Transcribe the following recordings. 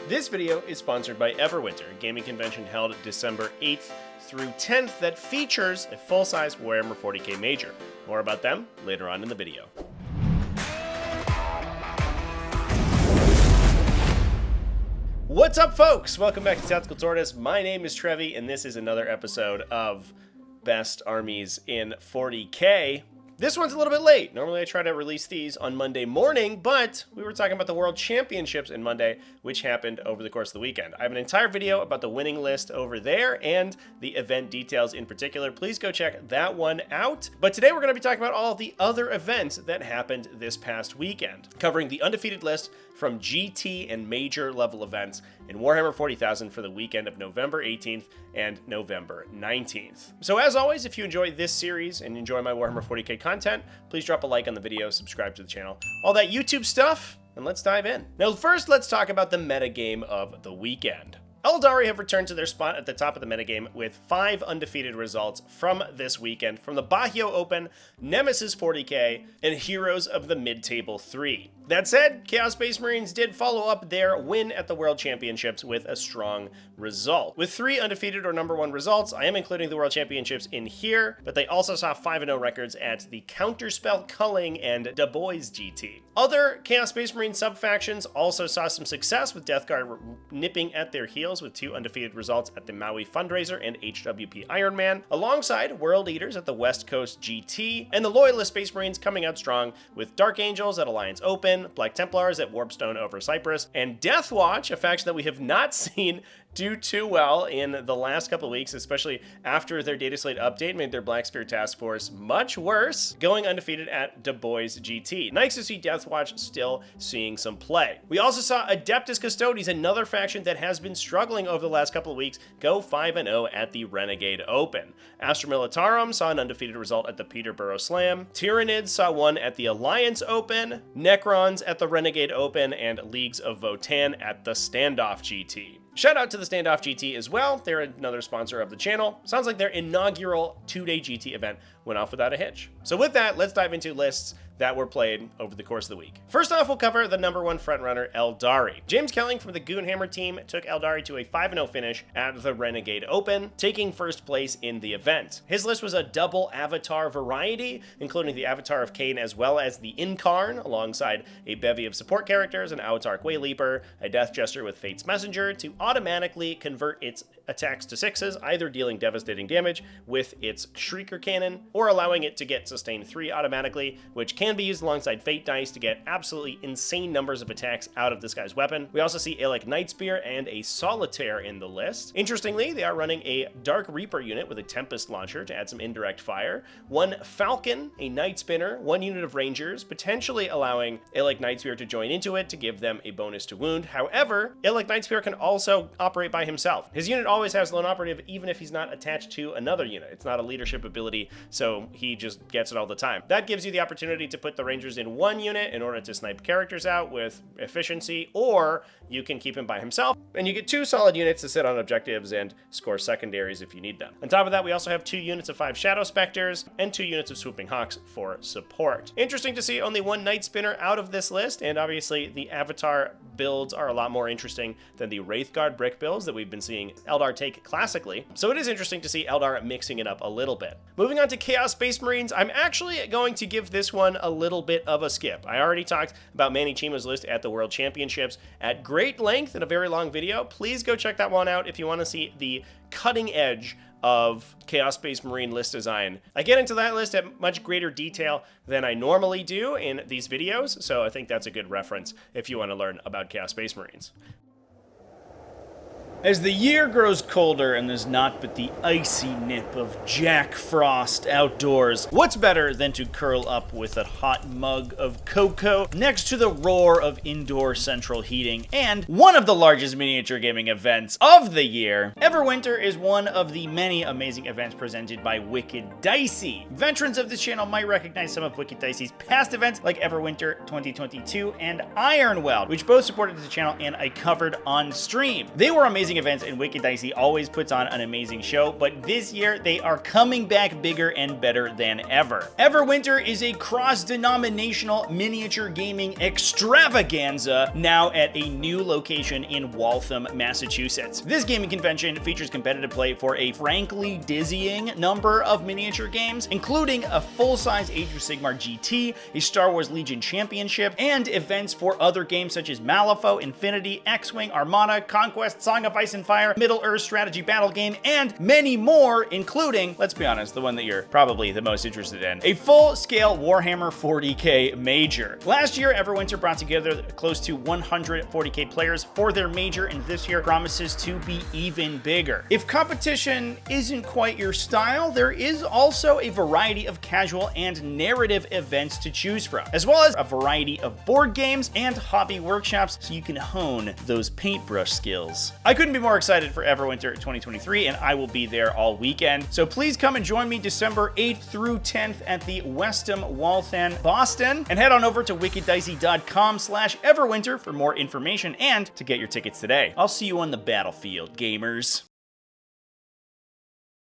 This video is sponsored by Everwinter, a gaming convention held December 8th through 10th that features a full-size Warhammer 40k Major. More about them later on in the video. What's up, folks? Welcome back to TacticalTortoise. My name is Trevi, and this is another episode of Best Armies in 40k. This one's a little bit late. Normally I try to release these on Monday morning, but we were talking about the World Championships in Monday, which happened over the course of the weekend. I have an entire video about the winning list over there and the event details in particular. Please go check that one out. But today we're going to be talking about all of the other events that happened this past weekend, covering the undefeated list from GT and major level events in Warhammer 40,000 for the weekend of November 18th and November 19th. So as always, if you enjoy this series and enjoy my Warhammer 40k content, please drop a like on the video, subscribe to the channel, all that YouTube stuff, and let's dive in. Now first, let's talk about the metagame of the weekend. Aeldari have returned to their spot at the top of the metagame with 5 undefeated results from this weekend from the Bahio Open, Nemesis 40k, and Heroes of the Mid-Table 3. That said, Chaos Space Marines did follow up their win at the World Championships with a strong result. With 3 undefeated or number 1 results, I am including the World Championships in here, but they also saw 5-0 records at the Counterspell Culling and Du Bois GT. Other Chaos Space Marine sub-factions also saw some success, with Death Guard nipping at their heels with 2 undefeated results at the Maui Fundraiser and HWP Ironman, alongside World Eaters at the West Coast GT, and the Loyalist Space Marines coming out strong with Dark Angels at Alliance Open, Black Templars at Warpstone over Cyprus, and Deathwatch, a faction that we have not seen do too well in the last couple of weeks, especially after their data slate update made their Black Sphere task force much worse, going undefeated at Du Bois GT. Nice to see Deathwatch still seeing some play. We also saw Adeptus Custodes, another faction that has been struggling over the last couple of weeks, go 5-0 at the Renegade Open. Astra Militarum saw an undefeated result at the Peterborough Slam. Tyranids saw one at the Alliance Open, Necrons at the Renegade Open, and Leagues of Votann at the Standoff GT. Shout out to the Standoff GT as well. They're another sponsor of the channel. Sounds like their inaugural 2-day GT event went off without a hitch. So with that, let's dive into lists that were played over the course of the week. First off, we'll cover the number 1 frontrunner, Aeldari. James Kelling from the Goonhammer team took Aeldari to a 5-0 finish at the Renegade Open, taking first place in the event. His list was a double avatar variety, including the Avatar of Cain as well as the Incarn, alongside a bevy of support characters, an Autarch Wayleaper, a Death Jester with Fate's Messenger, to automatically convert its attacks to 6s, either dealing devastating damage with its Shrieker Cannon, or allowing it to get Sustain 3 automatically, which can be used alongside Fate Dice to get absolutely insane numbers of attacks out of this guy's weapon. We also see Aeolic Nightspear and a Solitaire in the list. Interestingly, they are running a Dark Reaper unit with a Tempest Launcher to add some indirect fire, 1 Falcon, a Night Spinner, 1 unit of Rangers, potentially allowing Aeolic Nightspear to join into it to give them a bonus to wound. However, Aeolic Nightspear can also operate by himself. His unit always has lone operative even if he's not attached to another unit. It's not a leadership ability, so he just gets it all the time. That gives you the opportunity to put the Rangers in 1 unit in order to snipe characters out with efficiency, or you can keep him by himself, and you get 2 solid units to sit on objectives and score secondaries if you need them. On top of that, we also have 2 units of 5 Shadow Specters and 2 units of Swooping Hawks for support. Interesting to see only 1 Night Spinner out of this list, and obviously the Avatar builds are a lot more interesting than the Wraithguard brick builds that we've been seeing Eldar take classically, so it is interesting to see Eldar mixing it up a little bit. Moving on to Chaos Space Marines, I'm actually going to give this one a little bit of a skip. I already talked about Manny Chima's list at the World Championships at great length in a very long video. Please go check that one out if you want to see the cutting edge of Chaos Space Marine list design. I get into that list at much greater detail than I normally do in these videos, so I think that's a good reference if you want to learn about Chaos Space Marines. As the year grows colder and there's not but the icy nip of Jack Frost outdoors, what's better than to curl up with a hot mug of cocoa next to the roar of indoor central heating and one of the largest miniature gaming events of the year? Everwinter is one of the many amazing events presented by Wicked Dicey. Veterans of this channel might recognize some of Wicked Dicey's past events like Everwinter 2022 and Ironweld, which both supported the channel and I covered on stream. They were amazing amazing events, and Wicked Dicey always puts on an amazing show, but this year they are coming back bigger and better than ever. Everwinter is a cross-denominational miniature gaming extravaganza now at a new location in Waltham, Massachusetts. This gaming convention features competitive play for a frankly dizzying number of miniature games, including a full-size Age of Sigmar GT, a Star Wars Legion Championship, and events for other games such as Malifaux, Infinity, X-Wing, Armada, Conquest, Song of Ice and Fire, Middle-earth strategy battle game, and many more, including, let's be honest, the one that you're probably the most interested in, a full-scale Warhammer 40k major. Last year, Everwinter brought together close to 140k players for their major, and this year promises to be even bigger. If competition isn't quite your style, there is also a variety of casual and narrative events to choose from, as well as a variety of board games and hobby workshops so you can hone those paintbrush skills. I couldn't be more excited for Everwinter 2023, and I will be there all weekend. So please come and join me December 8th through 10th at the Westham Waltham, Boston, and head on over to wickeddicey.com/Everwinter for more information and to get your tickets today. I'll see you on the battlefield, gamers.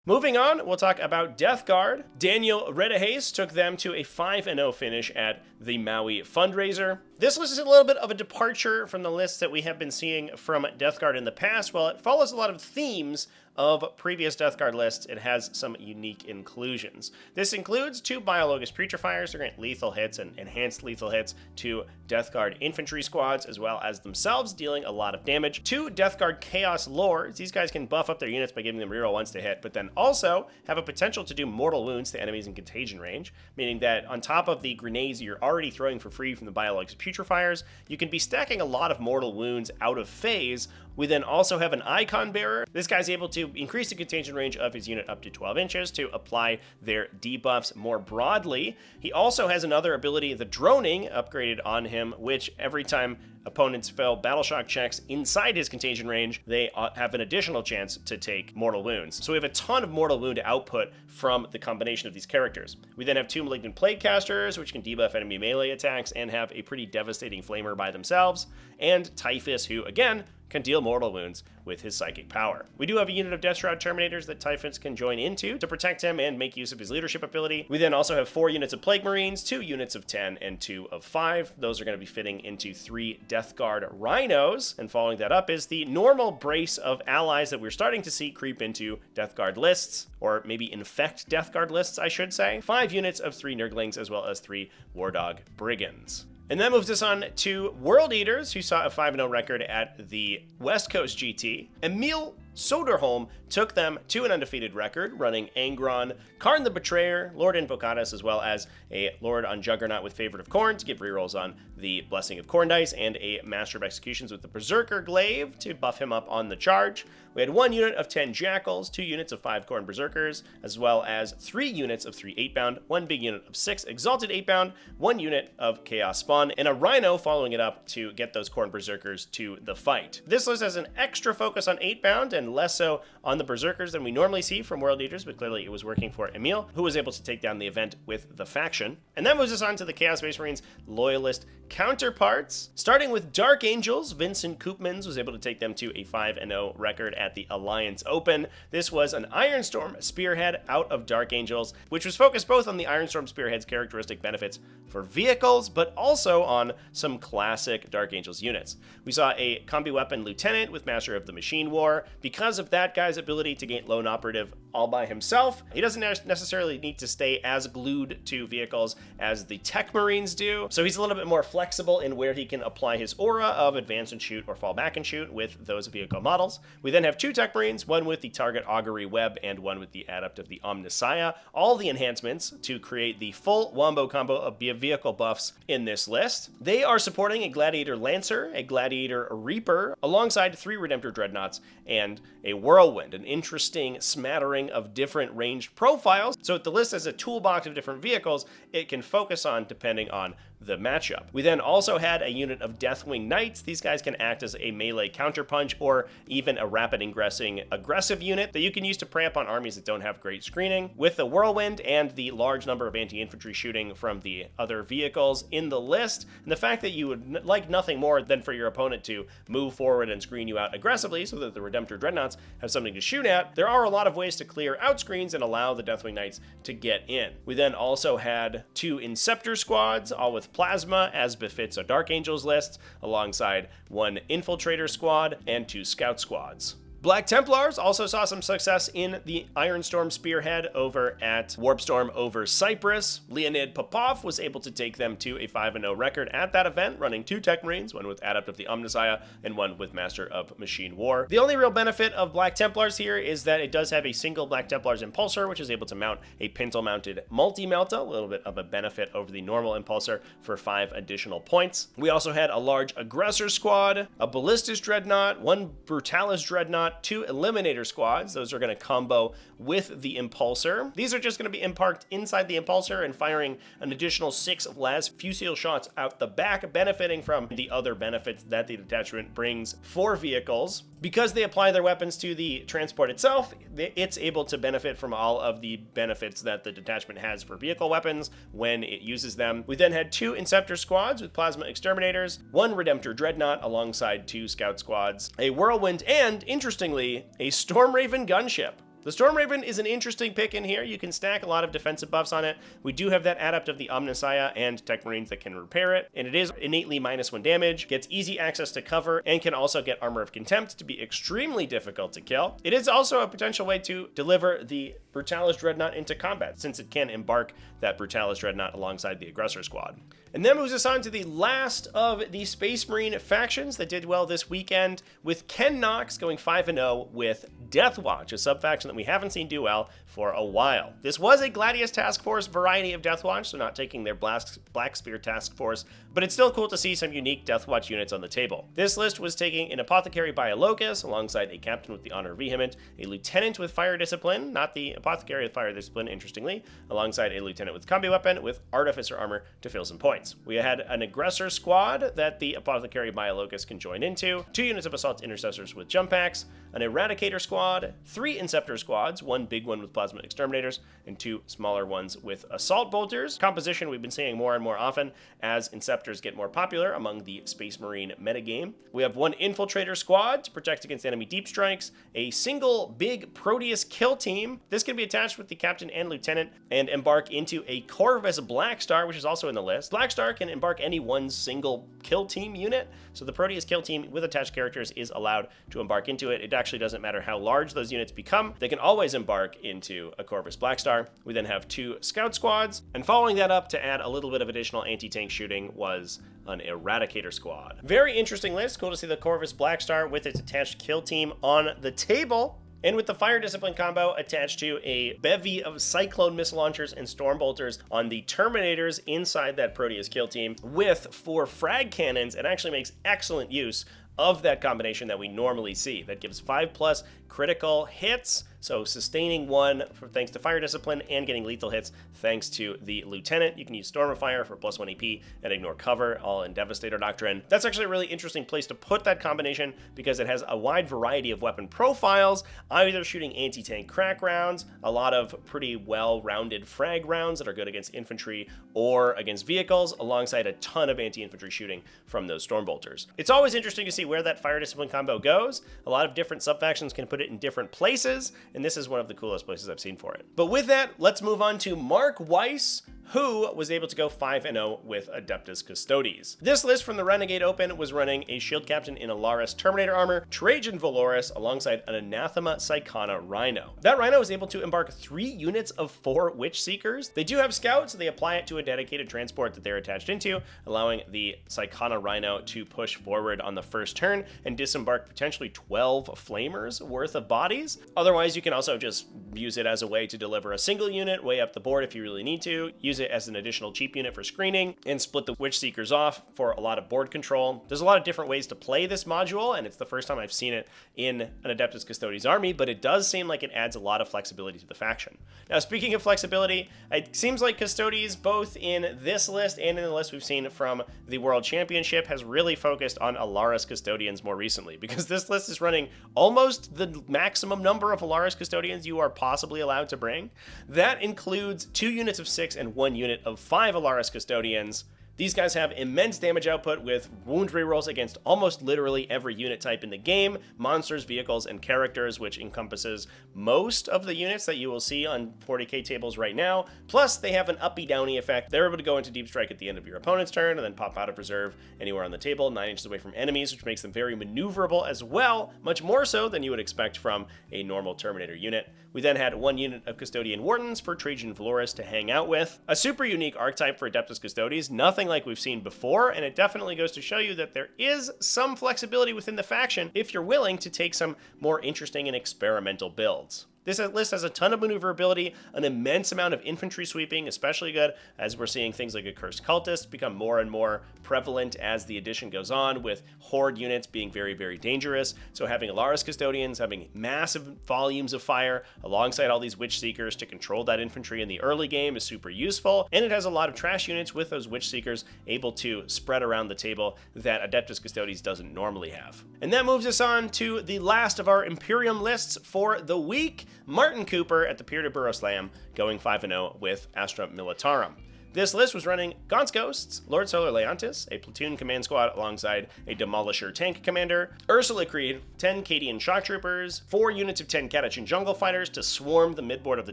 Moving on, we'll talk about Death Guard. Daniel Redehace took them to a 5-0 finish at the Maui fundraiser. This list is a little bit of a departure from the lists that we have been seeing from Death Guard in the past. While it follows a lot of themes of previous Death Guard lists, it has some unique inclusions. This includes 2 Biologus Putrefires to grant lethal hits and enhanced lethal hits to Death Guard infantry squads, as well as themselves, dealing a lot of damage. 2 Death Guard Chaos Lords. These guys can buff up their units by giving them reroll once to hit, but then also have a potential to do mortal wounds to enemies in contagion range, meaning that on top of the grenades you're already throwing for free from the Biologus Putrefires, you can be stacking a lot of mortal wounds out of phase. We then also have an Icon Bearer. This guy's able to increase the contagion range of his unit up to 12 inches to apply their debuffs more broadly. He also has another ability, the Droning, upgraded on him, which every time opponents fail battle shock checks inside his contagion range, they have an additional chance to take mortal wounds. So we have a ton of mortal wound output from the combination of these characters. We then have 2 Malignant Plaguecasters, which can debuff enemy melee attacks and have a pretty devastating flamer by themselves, and Typhus, who again can deal mortal wounds with his psychic power. We do have a unit of Death Shroud Terminators that Typhus can join into to protect him and make use of his leadership ability. We then also have 4 units of Plague Marines, 2 units of 10, and 2 of 5. Those are going to be fitting into 3 Death Guard Rhinos, and following that up is the normal brace of allies that we're starting to see creep into Death Guard lists, or maybe infect Death Guard lists, I should say. 5 units of 3 Nurglings, as well as 3 War Dog Brigands. And that moves us on to World Eaters, who saw a 5-0 record at the West Coast GT. Emil Soderholm took them to an undefeated record, running Angron, Karn the Betrayer, Lord Invocatus, as well as a Lord on Juggernaut with Favorite of Khorne to give rerolls on the Blessing of Khorne dice, and a Master of Executions with the Berserker Glaive to buff him up on the charge. We had 1 unit of 10 Jackals, 2 units of 5 Khorne Berserkers, as well as 3 units of 3 8-bound, 1 big unit of 6 Exalted 8-bound, 1 unit of Chaos Spawn, and a Rhino following it up to get those Khorne Berserkers to the fight. This list has an extra focus on 8-bound and less so on the Berserkers than we normally see from World Eaters, but clearly it was working for Emil, who was able to take down the event with the faction. And that moves us on to the Chaos Space Marines Loyalist counterparts. Starting with Dark Angels, Vincent Koopmans was able to take them to a 5-0 record at the Alliance Open. This was an Ironstorm Spearhead out of Dark Angels, which was focused both on the Ironstorm Spearhead's characteristic benefits for vehicles, but also on some classic Dark Angels units. We saw a Combi Weapon Lieutenant with Master of the Machine War. Because of that guy's ability to gain Lone Operative all by himself, he doesn't necessarily need to stay as glued to vehicles as the Tech Marines do, so he's a little bit more flexible in where he can apply his aura of advance and shoot or fall back and shoot with those vehicle models. We then have 2 Tech Marines, one with the Target Augury Web and one with the Adept of the Omnissiah, all the enhancements to create the full wombo combo of vehicle buffs in this list. They are supporting a Gladiator Lancer, a Gladiator Reaper, alongside 3 Redemptor Dreadnoughts and a Whirlwind, an interesting smattering of different ranged profiles. So the list has a toolbox of different vehicles it can focus on depending on the matchup. We then also had a unit of Deathwing Knights. These guys can act as a melee counterpunch or even a rapid ingressing aggressive unit that you can use to prey upon armies that don't have great screening. With the Whirlwind and the large number of anti-infantry shooting from the other vehicles in the list, and the fact that you would like nothing more than for your opponent to move forward and screen you out aggressively so that the Redemptor Dreadnoughts have something to shoot at, there are a lot of ways to clear out screens and allow the Deathwing Knights to get in. We then also had 2 Inceptor squads, all with plasma as befits a Dark Angels list, alongside 1 Infiltrator squad and 2 Scout squads. Black Templars also saw some success in the Ironstorm Spearhead over at Warpstorm over Cyprus. Leonid Popov was able to take them to a 5-0 record at that event, running 2 Tech Marines, one with Adept of the Omnissiah and one with Master of Machine War. The only real benefit of Black Templars here is that it does have a single Black Templars Impulsor, which is able to mount a pintle-mounted multi-melta, a little bit of a benefit over the normal Impulsor for 5 additional points. We also had a large Aggressor squad, a Ballistus Dreadnought, 1 Brutalis Dreadnought, 2 Eliminator squads. Those are going to combo with the Impulsor. These are just going to be embarked inside the Impulsor and firing an additional 6 las Fusile shots out the back, benefiting from the other benefits that the detachment brings for vehicles. Because they apply their weapons to the transport itself, it's able to benefit from all of the benefits that the detachment has for vehicle weapons when it uses them. We then had 2 Inceptor squads with Plasma Exterminators, 1 Redemptor Dreadnought alongside 2 Scout squads, a Whirlwind, and, interestingly, a Stormraven gunship. The Stormraven is an interesting pick in here. You can stack a lot of defensive buffs on it. We do have that Adept of the Omnissiah and Tech Marines that can repair it, and it is innately -1 damage, gets easy access to cover, and can also get Armor of Contempt to be extremely difficult to kill. It is also a potential way to deliver the Brutalis Dreadnought into combat, since it can embark that Brutalis Dreadnought alongside the Aggressor squad. And then moves us on to the last of the Space Marine factions that did well this weekend, with Ken Knox going 5-0 with Deathwatch, a sub-faction that we haven't seen do well for a while. This was a Gladius Task Force variety of Deathwatch, so not taking their Black Sphere Task Force, but it's still cool to see some unique Deathwatch units on the table. This list was taking an Apothecary Biolocus alongside a Captain with the Honor of Vehement, a Lieutenant with Fire Discipline, not the Apothecary with Fire Discipline, interestingly, alongside a Lieutenant with Combi Weapon with Artificer Armor to fill some points. We had an Aggressor squad that the Apothecary Biolocus can join into, 2 units of Assault Intercessors with Jump Packs, an Eradicator squad, 3 Inceptor squads, 1 big one with Plasma Exterminators, and 2 smaller ones with Assault Bolters. Composition we've been seeing more and more often as Inceptors get more popular among the Space Marine metagame. We have 1 Infiltrator squad to protect against enemy deep strikes, a single big Proteus kill team. This can be attached with the Captain and Lieutenant and embark into a Corvus Blackstar, which is also in the list. Blackstar can embark any one single kill team unit, so the Proteus kill team with attached characters is allowed to embark into it. It actually doesn't matter how large those units become, they can always embark into a Corvus Blackstar. We then have 2 Scout squads, and following that up to add a little bit of additional anti-tank shooting was an Eradicator squad. Very interesting list. Cool to see the Corvus Blackstar with its attached kill team on the table. And with the Fire Discipline combo attached to a bevy of Cyclone missile launchers and Storm Bolters on the Terminators inside that Proteus kill team with 4 frag cannons, it actually makes excellent use of that combination that we normally see. That gives 5+ critical hits, so sustaining 1 thanks to Fire Discipline and getting lethal hits thanks to the Lieutenant. You can use Storm of Fire for +1 AP and ignore cover, all in Devastator Doctrine. That's actually a really interesting place to put that combination because it has a wide variety of weapon profiles, either shooting anti-tank crack rounds, a lot of pretty well-rounded frag rounds that are good against infantry or against vehicles, alongside a ton of anti-infantry shooting from those Storm Bolters. It's always interesting to see where that Fire Discipline combo goes. A lot of different sub-factions can put it in different places, and this is one of the coolest places I've seen for it. But with that, let's move on to Mark Weiss, who was able to go 5-0 with Adeptus Custodes. This list from the Renegade Open was running a Shield Captain in Alaris Terminator Armor, Trajan Valoris, alongside an Anathema Psychana Rhino. That Rhino is able to embark 3 units of 4 Witch Seekers. They do have Scouts, so they apply it to a dedicated transport that they're attached into, allowing the Psychana Rhino to push forward on the first turn and disembark potentially 12 Flamers worth of bodies. Otherwise, you can also just use it as a way to deliver a single unit way up the board if you really need to. Use it it as an additional cheap unit for screening, and split the Witch Seekers off for a lot of board control. There's a lot of different ways to play this module, and it's the first time I've seen it in an Adeptus Custodes army, but it does seem like it adds a lot of flexibility to the faction. Now, speaking of flexibility, it seems like Custodes, both in this list and in the list we've seen from the World Championship, has really focused on Alaris Custodians more recently, because this list is running almost the maximum number of Alaris Custodians you are possibly allowed to bring. That includes 2 units of 6 and 1 unit of 5 Alaris Custodians. These guys have immense damage output with wound rerolls against almost literally every unit type in the game, monsters, vehicles, and characters, which encompasses most of the units that you will see on 40k tables right now. Plus, they have an uppy-downy effect. They're able to go into deep strike at the end of your opponent's turn and then pop out of reserve anywhere on the table, 9 inches away from enemies, which makes them very maneuverable as well, much more so than you would expect from a normal Terminator unit. We then had 1 unit of Custodian Wardens for Trajan Valoris to hang out with. A super unique archetype for Adeptus Custodes, nothing like we've seen before, and it definitely goes to show you that there is some flexibility within the faction if you're willing to take some more interesting and experimental builds. This list has a ton of maneuverability, an immense amount of infantry sweeping, especially good as we're seeing things like a Cursed Cultist become more and more prevalent as the edition goes on, with horde units being very, very dangerous. So having Alaris Custodians, having massive volumes of fire alongside all these Witch Seekers to control that infantry in the early game is super useful, and it has a lot of trash units with those Witch Seekers able to spread around the table that Adeptus Custodes doesn't normally have. And that moves us on to the last of our Imperium lists for the week. Martin Cooper at the Peer-to-Burrow Slam going 5-0 with Astra Militarum. This list was running Gaunt's Ghosts, Lord Solar Leontis, a platoon command squad alongside a Demolisher tank commander, Ursula Creed, 10 Cadian shock troopers, 4 units of 10 Catachin jungle fighters to swarm the midboard of the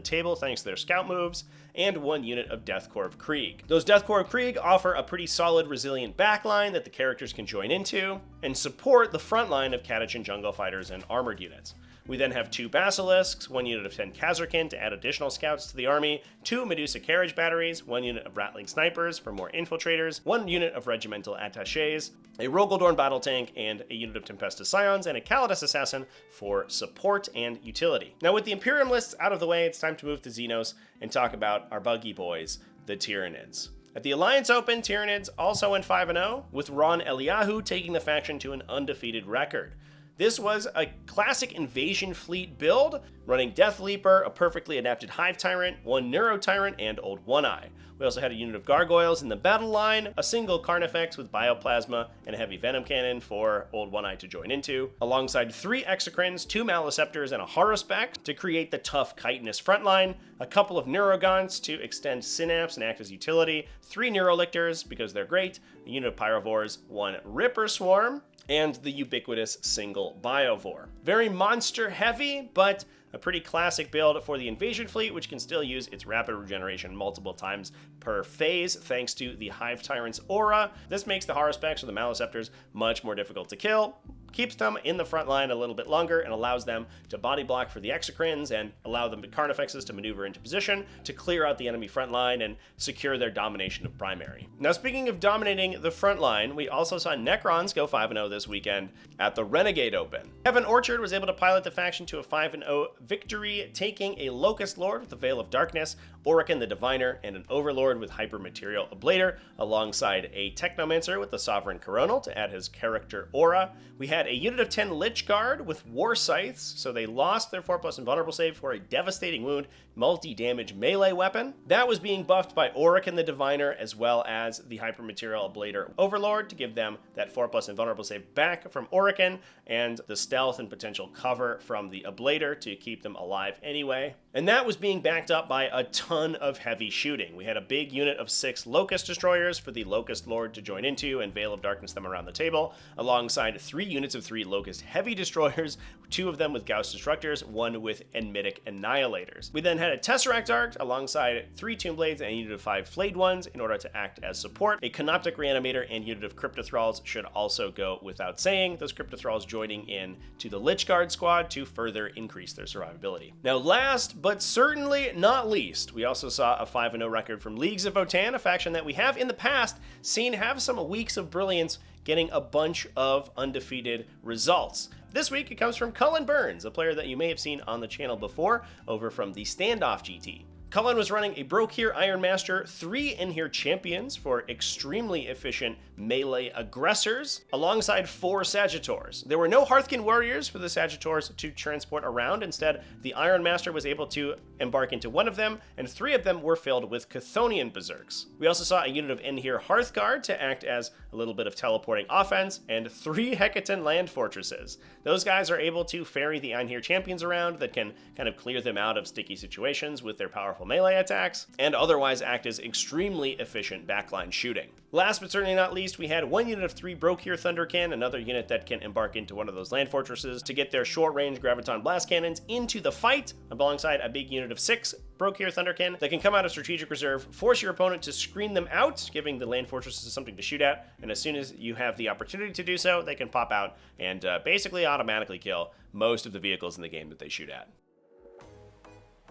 table thanks to their scout moves, and 1 unit of Death Corps of Krieg. Those Death Corps of Krieg offer a pretty solid, resilient backline that the characters can join into, and support the front line of Catachin jungle fighters and armored units. We then have 2 Basilisks, 1 unit of 10 Kazarkin to add additional scouts to the army, 2 Medusa carriage batteries, 1 unit of Rattling snipers for more infiltrators, 1 unit of regimental attachés, a Rogaldorn battle tank, and a unit of Tempestus Scions, and a Calidus assassin for support and utility. Now with the Imperium lists out of the way, it's time to move to Xenos and talk about our buggy boys, the Tyranids. At the Alliance Open, Tyranids also went 5-0, with Ron Eliyahu taking the faction to an undefeated record. This was a classic invasion fleet build, running Death Leaper, a perfectly adapted Hive Tyrant, 1 Neuro Tyrant, and Old One-Eye. We also had a unit of Gargoyles in the battle line, a single Carnifex with Bioplasma, and a heavy Venom Cannon for Old One-Eye to join into, alongside 3 Exocrines, 2 Maliceptors, and a Horospec to create the tough chitinous frontline, a couple of Neurogaunts to extend Synapse and act as utility, 3 Neurolictors because they're great, a unit of Pyrovores, 1 Ripper Swarm, and the ubiquitous single Biovore. Very monster heavy, but a pretty classic build for the invasion fleet, which can still use its rapid regeneration multiple times per phase thanks to the Hive Tyrant's aura. This makes the Horospecs or the Maliceptors much more difficult to kill, keeps them in the front line a little bit longer, and allows them to body block for the Exocrines and allow the Carnifexes to maneuver into position to clear out the enemy front line and secure their domination of primary. Now, speaking of dominating the front line, we also saw Necrons go 5-0 this weekend at the Renegade Open. Evan Orchard was able to pilot the faction to a 5-0 victory, taking a Locust Lord with the Veil of Darkness, Orokin the Diviner, and an Overlord with Hypermaterial Ablator, alongside a Technomancer with the Sovereign Coronal to add his character aura. We had a unit of 10 Lich Guard with War Scythes, so they lost their 4+ invulnerable save for a devastating wound, multi-damage melee weapon. That was being buffed by Orokin the Diviner, as well as the Hypermaterial Ablator Overlord to give them that 4+ invulnerable save back from Orokin, and the stealth and potential cover from the Ablator to keep them alive anyway. And that was being backed up by a ton of heavy shooting. We had a big unit of 6 Locust Destroyers for the Locust Lord to join into and Veil of Darkness them around the table, alongside 3 units of 3 Locust Heavy Destroyers, 2 of them with Gauss Destructors, 1 with Enmitic Annihilators. We then had a Tesseract Arc alongside 3 Tomb Blades and a unit of 5 Flayed Ones in order to act as support. A Canoptic Reanimator and unit of Cryptothralls should also go without saying, those Cryptothralls joining in to the Lich Guard squad to further increase their survivability. Now last, but certainly not least, we also saw a 5-0 record from Leagues of Votann, a faction that we have in the past seen have some weeks of brilliance, getting a bunch of undefeated results. This week, it comes from Cullen Burns, a player that you may have seen on the channel before, over from the Standoff GT. Cullen was running a Brokir Iron Master, 3 in-here champions for extremely efficient melee aggressors, alongside 4 Sagitaurs. There were no Hearthkin warriors for the Sagitaurs to transport around. Instead, the Iron Master was able to embark into 1 of them, and 3 of them were filled with Chthonian Berserks. We also saw a unit of in-here Hearthguard to act as a little bit of teleporting offense, and 3 Hecatan Land Fortresses. Those guys are able to ferry the in-here champions around that can kind of clear them out of sticky situations with their powerful melee attacks, and otherwise act as extremely efficient backline shooting. Last but certainly not least, we had 1 unit of 3 Brokir Thunderkin, another unit that can embark into 1 of those land fortresses to get their short-range Graviton Blast Cannons into the fight, alongside a big unit of 6 Brokir Thunderkin that can come out of strategic reserve, force your opponent to screen them out, giving the land fortresses something to shoot at, and as soon as you have the opportunity to do so, they can pop out and basically automatically kill most of the vehicles in the game that they shoot at.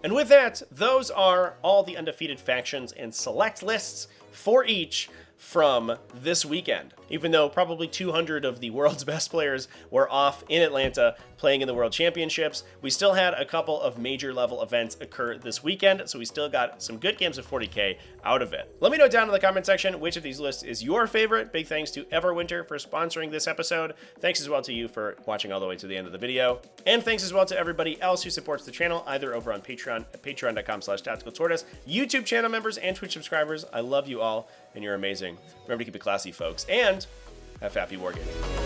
And with that, those are all the undefeated factions and select lists for each from this weekend. Even though probably 200 of the world's best players were off in Atlanta playing in the World Championships, we still had a couple of major level events occur this weekend, so we still got some good games of 40k out of it. Let me know down in the comment section which of these lists is your favorite. Big thanks to Everwinter for sponsoring this episode. Thanks as well to you for watching all the way to the end of the video. And thanks as well to everybody else who supports the channel, either over on Patreon at patreon.com/TacticalTortoise, YouTube channel members and Twitch subscribers. I love you all, and you're amazing. Remember to keep it classy, folks, and have happy wargaming.